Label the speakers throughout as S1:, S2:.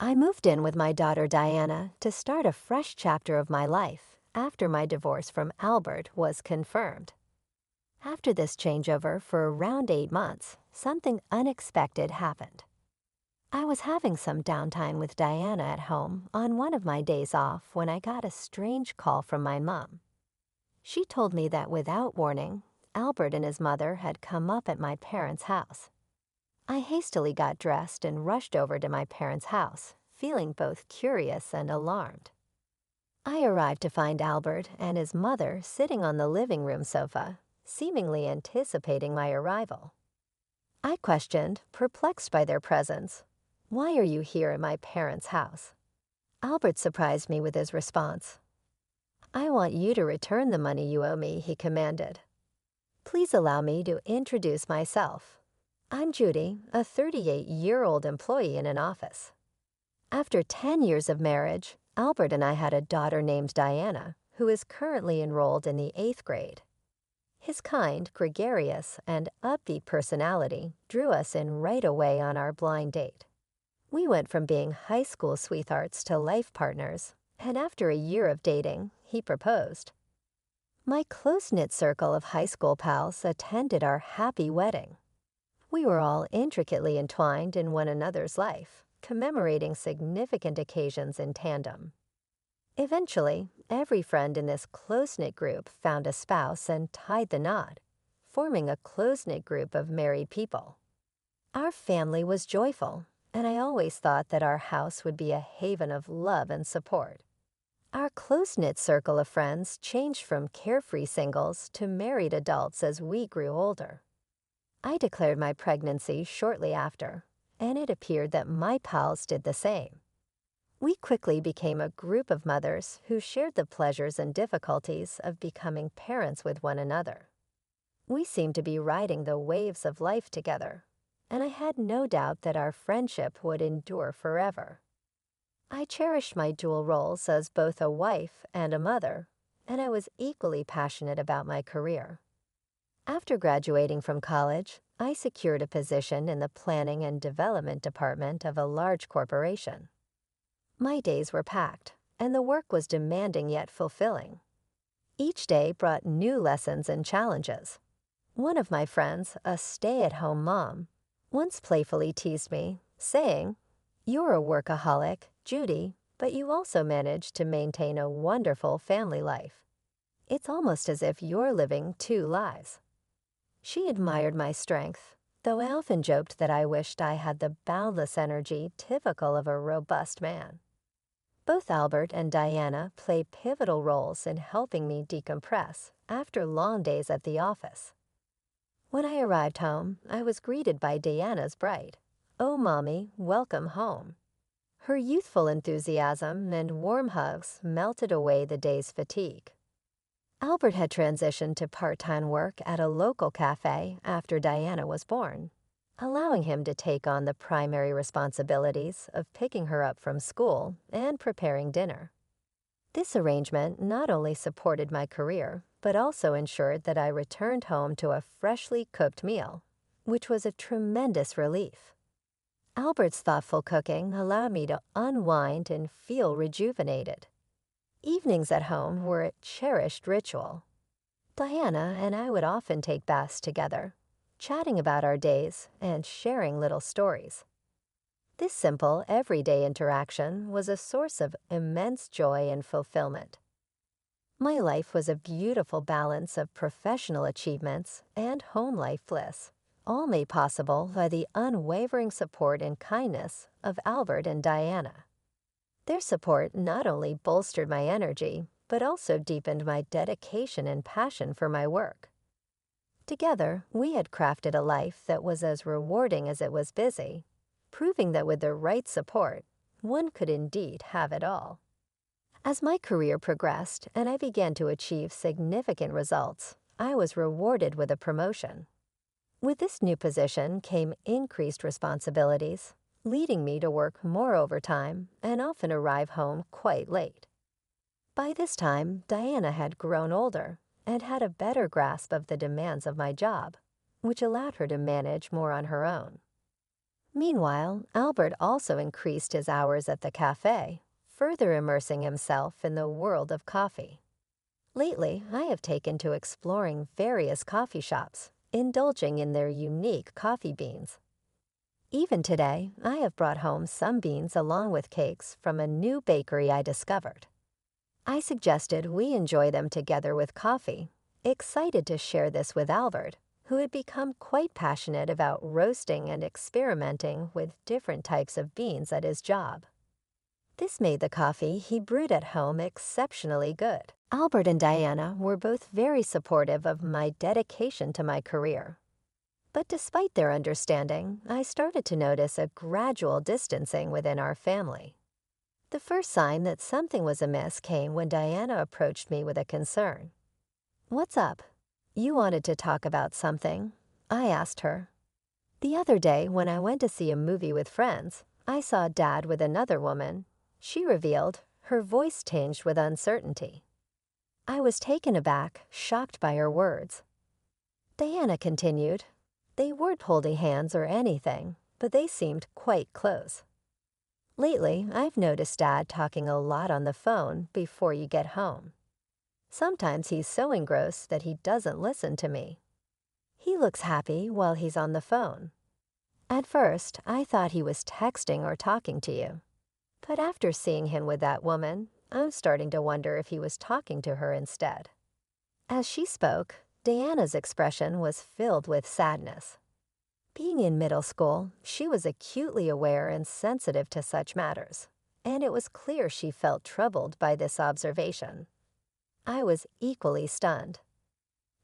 S1: I moved in with my daughter Diana to start a fresh chapter of my life after my divorce from Albert was confirmed. After this changeover for around 8 months, something unexpected happened. I was having some downtime with Diana at home on one of my days off when I got a strange call from my mom. She told me that without warning, Albert and his mother had come up at my parents' house. I hastily got dressed and rushed over to my parents' house, feeling both curious and alarmed. I arrived to find Albert and his mother sitting on the living room sofa, seemingly anticipating my arrival. I questioned, perplexed by their presence, "Why are you here at my parents' house?" Albert surprised me with his response. "I want you to return the money you owe me," he commanded. "Please allow me to introduce myself. I'm Judy, a 38-year-old employee in an office." After 10 years of marriage, Albert and I had a daughter named Diana, who is currently enrolled in the 8th grade. His kind, gregarious, and upbeat personality drew us in right away on our blind date. We went from being high school sweethearts to life partners, and after a year of dating, he proposed. My close-knit circle of high school pals attended our happy wedding. We were all intricately entwined in one another's life, commemorating significant occasions in tandem. Eventually, every friend in this close-knit group found a spouse and tied the knot, forming a close-knit group of married people. Our family was joyful, and I always thought that our house would be a haven of love and support. Our close-knit circle of friends changed from carefree singles to married adults as we grew older. I declared my pregnancy shortly after, and it appeared that my pals did the same. We quickly became a group of mothers who shared the pleasures and difficulties of becoming parents with one another. We seemed to be riding the waves of life together, and I had no doubt that our friendship would endure forever. I cherished my dual roles as both a wife and a mother, and I was equally passionate about my career. After graduating from college, I secured a position in the planning and development department of a large corporation. My days were packed, and the work was demanding yet fulfilling. Each day brought new lessons and challenges. One of my friends, a stay-at-home mom, once playfully teased me, saying, "You're a workaholic, Judy, but you also manage to maintain a wonderful family life. It's almost as if you're living two lives." She admired my strength, though I often joked that I wished I had the boundless energy typical of a robust man. Both Albert and Diana play pivotal roles in helping me decompress after long days at the office. When I arrived home, I was greeted by Diana's bright, "Oh, Mommy, welcome home." Her youthful enthusiasm and warm hugs melted away the day's fatigue. Albert had transitioned to part-time work at a local cafe after Diana was born, allowing him to take on the primary responsibilities of picking her up from school and preparing dinner. This arrangement not only supported my career, but also ensured that I returned home to a freshly cooked meal, which was a tremendous relief. Albert's thoughtful cooking allowed me to unwind and feel rejuvenated. Evenings at home were a cherished ritual. Diana and I would often take baths together, chatting about our days and sharing little stories. This simple, everyday interaction was a source of immense joy and fulfillment. My life was a beautiful balance of professional achievements and home life bliss, all made possible by the unwavering support and kindness of Albert and Diana. Their support not only bolstered my energy, but also deepened my dedication and passion for my work. Together, we had crafted a life that was as rewarding as it was busy, proving that with the right support, one could indeed have it all. As my career progressed and I began to achieve significant results, I was rewarded with a promotion. With this new position came increased responsibilities, leading me to work more overtime and often arrive home quite late. By this time, Diana had grown older and had a better grasp of the demands of my job, which allowed her to manage more on her own. Meanwhile, Albert also increased his hours at the cafe, further immersing himself in the world of coffee. Lately, I have taken to exploring various coffee shops, indulging in their unique coffee beans. Even today, I have brought home some beans along with cakes from a new bakery I discovered. I suggested we enjoy them together with coffee, excited to share this with Albert, who had become quite passionate about roasting and experimenting with different types of beans at his job. This made the coffee he brewed at home exceptionally good. Albert and Diana were both very supportive of my dedication to my career. But despite their understanding, I started to notice a gradual distancing within our family. The first sign that something was amiss came when Diana approached me with a concern. "What's up? You wanted to talk about something?" I asked her. "The other day when I went to see a movie with friends, I saw Dad with another woman," she revealed, her voice tinged with uncertainty. I was taken aback, shocked by her words. Diana continued, "They weren't holding hands or anything, but they seemed quite close. Lately, I've noticed Dad talking a lot on the phone before you get home. Sometimes he's so engrossed that he doesn't listen to me. He looks happy while he's on the phone. At first, I thought he was texting or talking to you. But after seeing him with that woman, I'm starting to wonder if he was talking to her instead." As she spoke, Diana's expression was filled with sadness. Being in middle school, she was acutely aware and sensitive to such matters, and it was clear she felt troubled by this observation. I was equally stunned.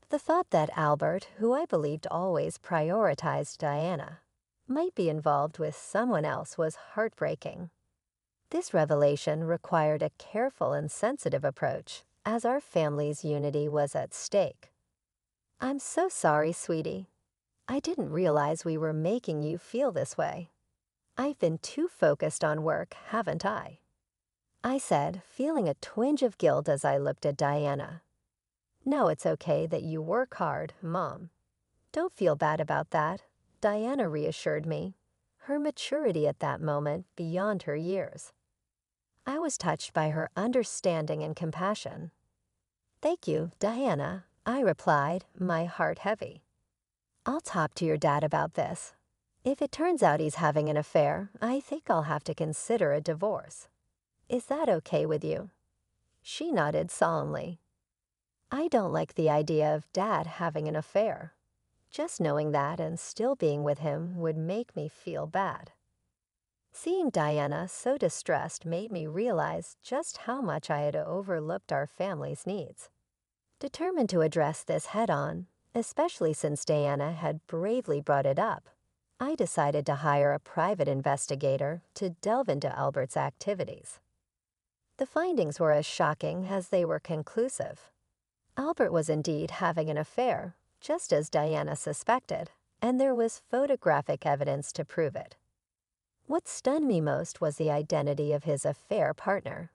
S1: The thought that Albert, who I believed always prioritized Diana, might be involved with someone else was heartbreaking. This revelation required a careful and sensitive approach, as our family's unity was at stake. "I'm so sorry, sweetie. I didn't realize we were making you feel this way. I've been too focused on work, haven't I?" I said, feeling a twinge of guilt as I looked at Diana. "No, it's okay that you work hard, Mom. Don't feel bad about that," Diana reassured me, her maturity at that moment beyond her years. I was touched by her understanding and compassion. "Thank you, Diana," I replied, my heart heavy. "I'll talk to your dad about this. If it turns out he's having an affair, I think I'll have to consider a divorce. Is that okay with you?" She nodded solemnly. I don't like the idea of Dad having an affair. Just knowing that and still being with him would make me feel bad. Seeing Diana so distressed made me realize just how much I had overlooked our family's needs. Determined to address this head-on, especially since Diana had bravely brought it up, I decided to hire a private investigator to delve into Albert's activities. The findings were as shocking as they were conclusive. Albert was indeed having an affair, just as Diana suspected, and there was photographic evidence to prove it. What stunned me most was the identity of his affair partner.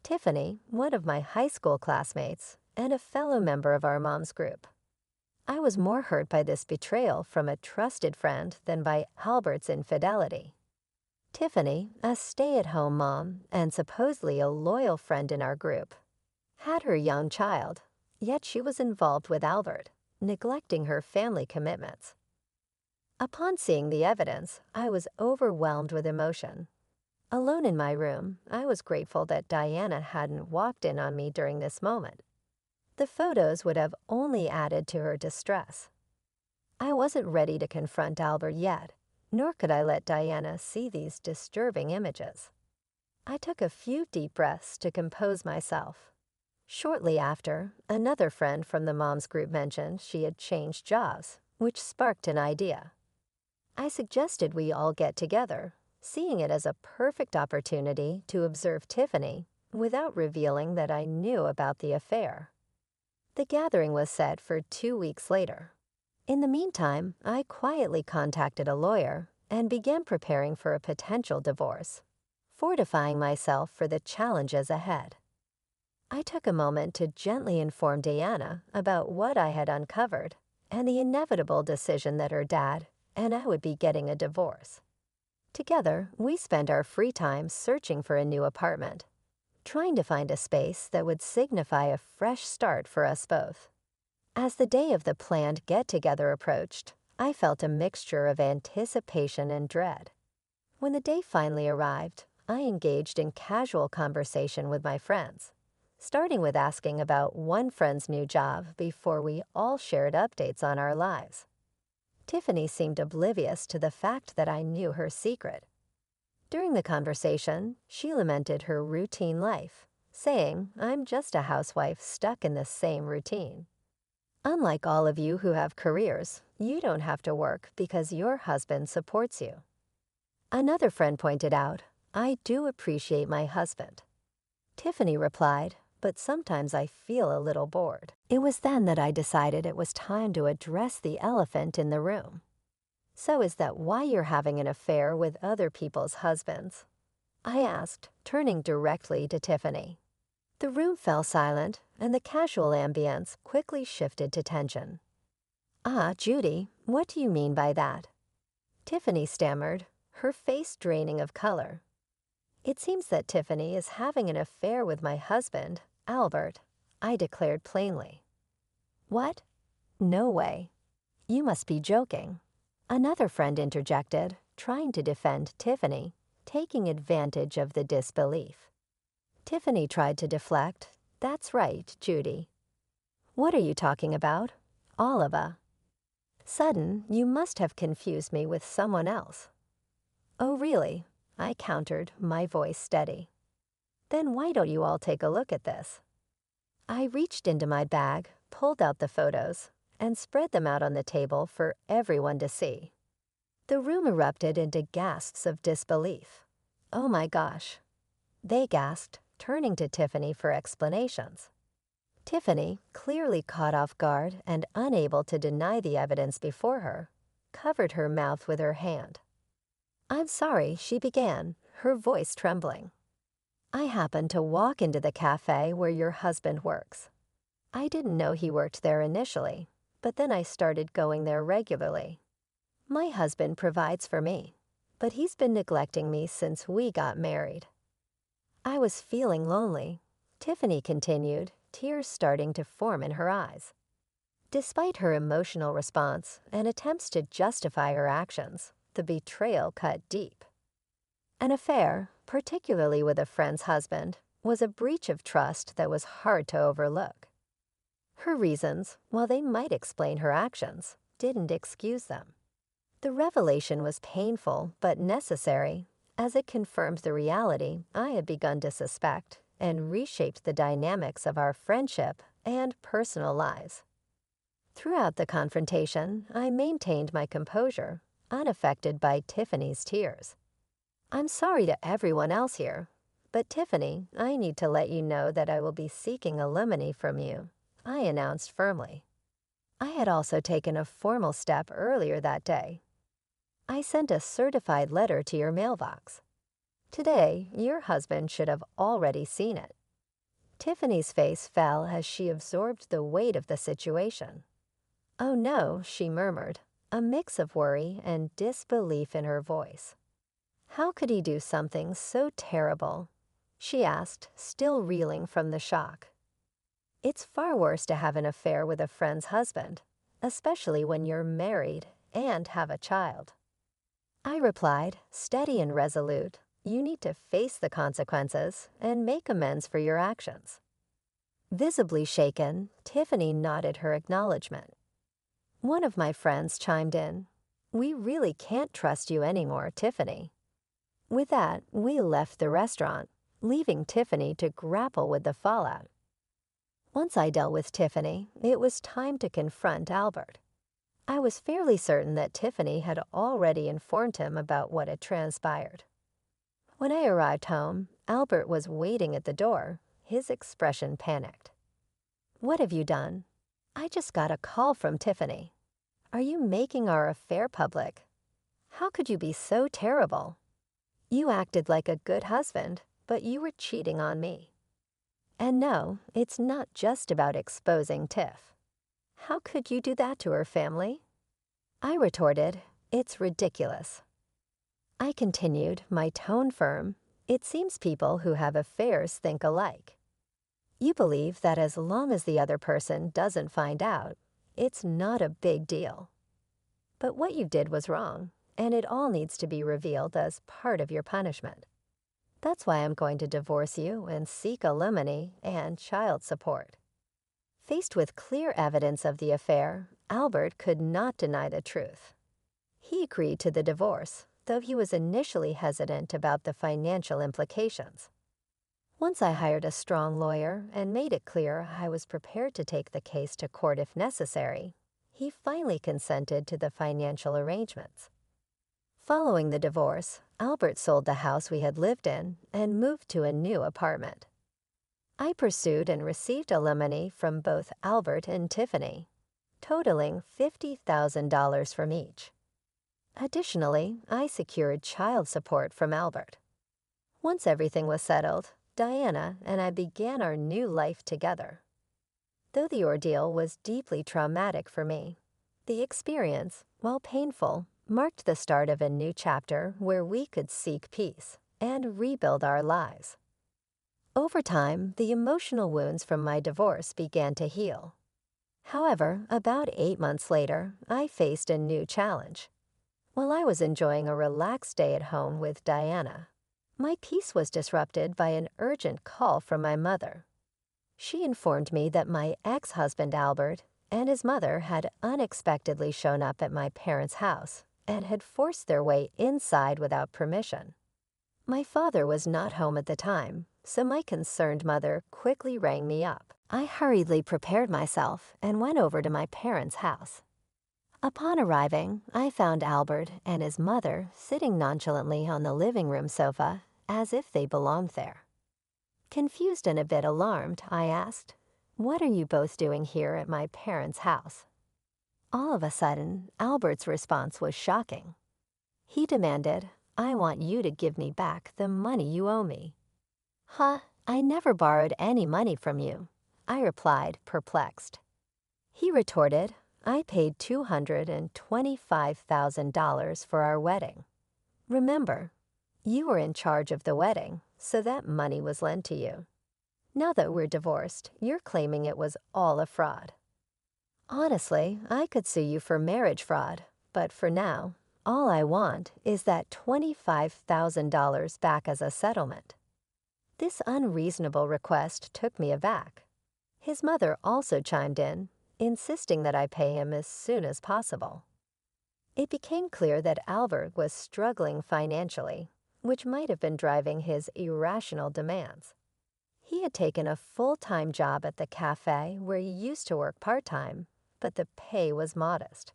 S1: Tiffany, one of my high school classmates, and a fellow member of our mom's group. I was more hurt by this betrayal from a trusted friend than by Albert's infidelity. Tiffany, a stay-at-home mom and supposedly a loyal friend in our group, had her young child, yet she was involved with Albert, neglecting her family commitments. Upon seeing the evidence, I was overwhelmed with emotion. Alone in my room, I was grateful that Diana hadn't walked in on me during this moment. The photos would have only added to her distress. I wasn't ready to confront Albert yet, nor could I let Diana see these disturbing images. I took a few deep breaths to compose myself. Shortly after, another friend from the mom's group mentioned she had changed jobs, which sparked an idea. I suggested we all get together, seeing it as a perfect opportunity to observe Tiffany without revealing that I knew about the affair. The gathering was set for 2 weeks later. In the meantime, I quietly contacted a lawyer and began preparing for a potential divorce, fortifying myself for the challenges ahead. I took a moment to gently inform Diana about what I had uncovered and the inevitable decision that her dad and I would be getting a divorce. Together, we spent our free time searching for a new apartment, trying to find a space that would signify a fresh start for us both. As the day of the planned get-together approached, I felt a mixture of anticipation and dread. When the day finally arrived, I engaged in casual conversation with my friends, starting with asking about one friend's new job before we all shared updates on our lives. Tiffany seemed oblivious to the fact that I knew her secret. During the conversation, she lamented her routine life, saying, "I'm just a housewife stuck in the same routine. Unlike all of you who have careers, you don't have to work because your husband supports you." Another friend pointed out, "I do appreciate my husband." Tiffany replied, "But sometimes I feel a little bored." It was then that I decided it was time to address the elephant in the room. "So is that why you're having an affair with other people's husbands?" I asked, turning directly to Tiffany. The room fell silent, and the casual ambience quickly shifted to tension. "Ah, Judy, what do you mean by that?" Tiffany stammered, her face draining of color. "It seems that Tiffany is having an affair with my husband, Albert," I declared plainly. "What? No way. You must be joking." Another friend interjected, trying to defend Tiffany, taking advantage of the disbelief. Tiffany tried to deflect. "That's right, Judy." "What are you talking about?" "Oliva." "Sudden, you must have confused me with someone else." "Oh, really?" I countered, my voice steady. "Then why don't you all take a look at this?" I reached into my bag, pulled out the photos, and spread them out on the table for everyone to see. The room erupted into gasps of disbelief. "Oh my gosh," they gasped, turning to Tiffany for explanations. Tiffany, clearly caught off guard and unable to deny the evidence before her, covered her mouth with her hand. "I'm sorry," she began, her voice trembling. "I happened to walk into the cafe where your husband works. I didn't know he worked there initially, but then I started going there regularly. My husband provides for me, but he's been neglecting me since we got married." I was feeling lonely, Tiffany continued, tears starting to form in her eyes. Despite her emotional response and attempts to justify her actions, the betrayal cut deep. An affair, particularly with a friend's husband, was a breach of trust that was hard to overlook. Her reasons, while they might explain her actions, didn't excuse them. The revelation was painful but necessary, as it confirmed the reality I had begun to suspect and reshaped the dynamics of our friendship and personal lives. Throughout the confrontation, I maintained my composure, unaffected by Tiffany's tears. "I'm sorry to everyone else here, but Tiffany, I need to let you know that I will be seeking alimony from you," I announced firmly. I had also taken a formal step earlier that day. I sent a certified letter to your mailbox. Today, your husband should have already seen it. Tiffany's face fell as she absorbed the weight of the situation. "Oh no," she murmured, a mix of worry and disbelief in her voice. "How could he do something so terrible?" she asked, still reeling from the shock. "It's far worse to have an affair with a friend's husband, especially when you're married and have a child." I replied, steady and resolute, "You need to face the consequences and make amends for your actions." Visibly shaken, Tiffany nodded her acknowledgement. One of my friends chimed in, "We really can't trust you anymore, Tiffany." With that, we left the restaurant, leaving Tiffany to grapple with the fallout. Once I dealt with Tiffany, it was time to confront Albert. I was fairly certain that Tiffany had already informed him about what had transpired. When I arrived home, Albert was waiting at the door, his expression panicked. "What have you done?" "I just got a call from Tiffany." "Are you making our affair public?" "How could you be so terrible?" "You acted like a good husband, but you were cheating on me." And no, it's not just about exposing Tiff. "How could you do that to her family?" I retorted, "It's ridiculous." I continued, my tone firm. It seems people who have affairs think alike. You believe that as long as the other person doesn't find out, it's not a big deal. But what you did was wrong, and it all needs to be revealed as part of your punishment. That's why I'm going to divorce you and seek alimony and child support. Faced with clear evidence of the affair, Albert could not deny the truth. He agreed to the divorce, though he was initially hesitant about the financial implications. Once I hired a strong lawyer and made it clear I was prepared to take the case to court if necessary, he finally consented to the financial arrangements. Following the divorce, Albert sold the house we had lived in and moved to a new apartment. I pursued and received alimony from both Albert and Tiffany, totaling $50,000 from each. Additionally, I secured child support from Albert. Once everything was settled, Diana and I began our new life together. Though the ordeal was deeply traumatic for me, the experience, while painful, marked the start of a new chapter where we could seek peace and rebuild our lives. Over time, the emotional wounds from my divorce began to heal. However, about 8 months later, I faced a new challenge. While I was enjoying a relaxed day at home with Diana, my peace was disrupted by an urgent call from my mother. She informed me that my ex-husband Albert and his mother had unexpectedly shown up at my parents' house and had forced their way inside without permission. My father was not home at the time, so my concerned mother quickly rang me up. I hurriedly prepared myself and went over to my parents' house. Upon arriving, I found Albert and his mother sitting nonchalantly on the living room sofa as if they belonged there. Confused and a bit alarmed, I asked, "What are you both doing here at my parents' house?" All of a sudden, Albert's response was shocking. He demanded, "I want you to give me back the money you owe me." "Huh, I never borrowed any money from you," I replied, perplexed. He retorted, "I paid $225,000 for our wedding. Remember, you were in charge of the wedding, so that money was lent to you. Now that we're divorced, you're claiming it was all a fraud. Honestly, I could sue you for marriage fraud, but for now, all I want is that $25,000 back as a settlement." This unreasonable request took me aback. His mother also chimed in, insisting that I pay him as soon as possible. It became clear that Albert was struggling financially, which might have been driving his irrational demands. He had taken a full-time job at the cafe where he used to work part-time, but the pay was modest.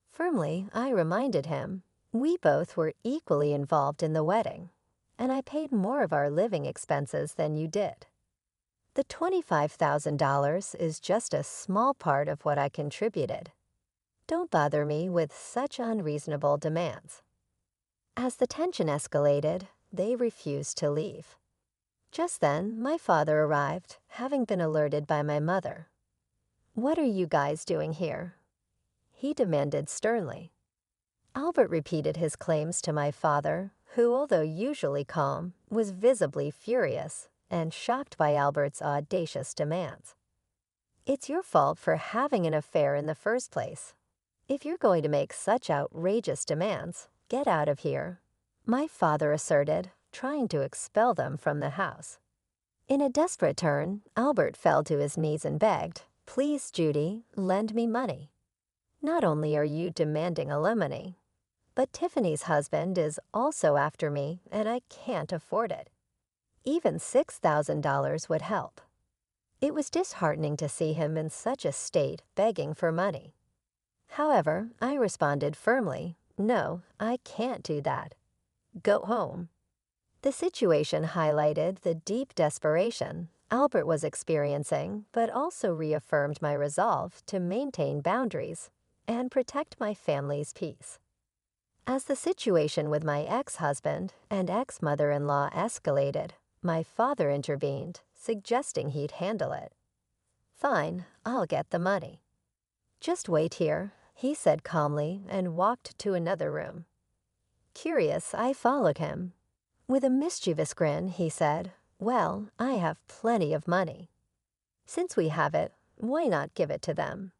S1: Firmly, I reminded him, we both were equally involved in the wedding, and I paid more of our living expenses than you did. The $25,000 is just a small part of what I contributed. Don't bother me with such unreasonable demands. As the tension escalated, they refused to leave. Just then, my father arrived, having been alerted by my mother. "What are you guys doing here?" he demanded sternly. Albert repeated his claims to my father, who, although usually calm, was visibly furious and shocked by Albert's audacious demands. "It's your fault for having an affair in the first place. If you're going to make such outrageous demands, get out of here," my father asserted, trying to expel them from the house. In a desperate turn, Albert fell to his knees and begged, "Please, Judy, lend me money. Not only are you demanding alimony, but Tiffany's husband is also after me and I can't afford it. Even $6,000 would help." It was disheartening to see him in such a state begging for money. However, I responded firmly, "No, I can't do that. Go home." The situation highlighted the deep desperation Albert was experiencing, but also reaffirmed my resolve to maintain boundaries and protect my family's peace. As the situation with my ex-husband and ex-mother-in-law escalated, my father intervened, suggesting he'd handle it. "Fine, I'll get the money." "Just wait here," he said calmly and walked to another room. Curious, I followed him. With a mischievous grin, he said, "Well, I have plenty of money. Since we have it, why not give it to them?"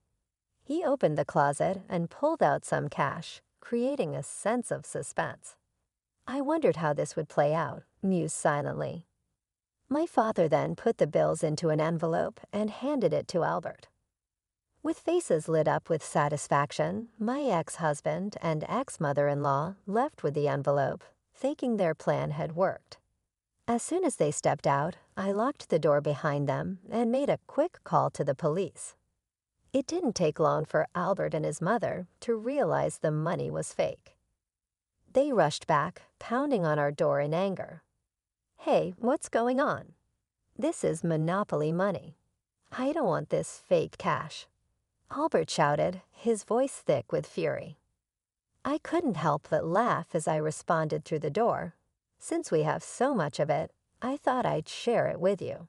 S1: He opened the closet and pulled out some cash, creating a sense of suspense. I wondered how this would play out, mused silently. My father then put the bills into an envelope and handed it to Albert. With faces lit up with satisfaction, my ex-husband and ex-mother-in-law left with the envelope, thinking their plan had worked. As soon as they stepped out, I locked the door behind them and made a quick call to the police. It didn't take long for Albert and his mother to realize the money was fake. They rushed back, pounding on our door in anger. "Hey, what's going on? This is monopoly money. I don't want this fake cash," Albert shouted, his voice thick with fury. I couldn't help but laugh as I responded through the door. "Since we have so much of it, I thought I'd share it with you."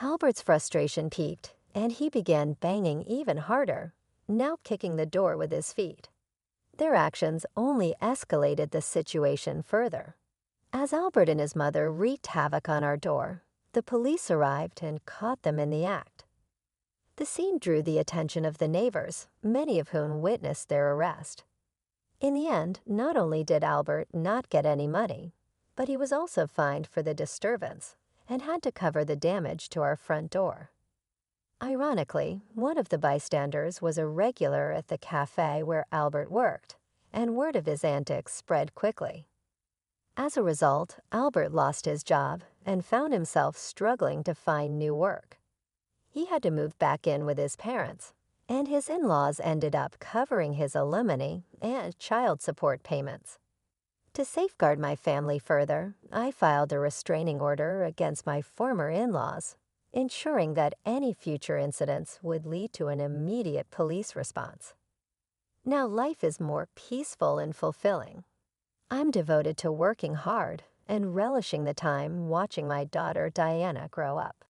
S1: Albert's frustration peaked, and he began banging even harder, now kicking the door with his feet. Their actions only escalated the situation further. As Albert and his mother wreaked havoc on our door, the police arrived and caught them in the act. The scene drew the attention of the neighbors, many of whom witnessed their arrest. In the end, not only did Albert not get any money, but he was also fined for the disturbance and had to cover the damage to our front door. Ironically, one of the bystanders was a regular at the cafe where Albert worked, and word of his antics spread quickly. As a result, Albert lost his job and found himself struggling to find new work. He had to move back in with his parents, and his in-laws ended up covering his alimony and child support payments. To safeguard my family further, I filed a restraining order against my former in-laws, ensuring that any future incidents would lead to an immediate police response. Now life is more peaceful and fulfilling. I'm devoted to working hard and relishing the time watching my daughter Diana grow up.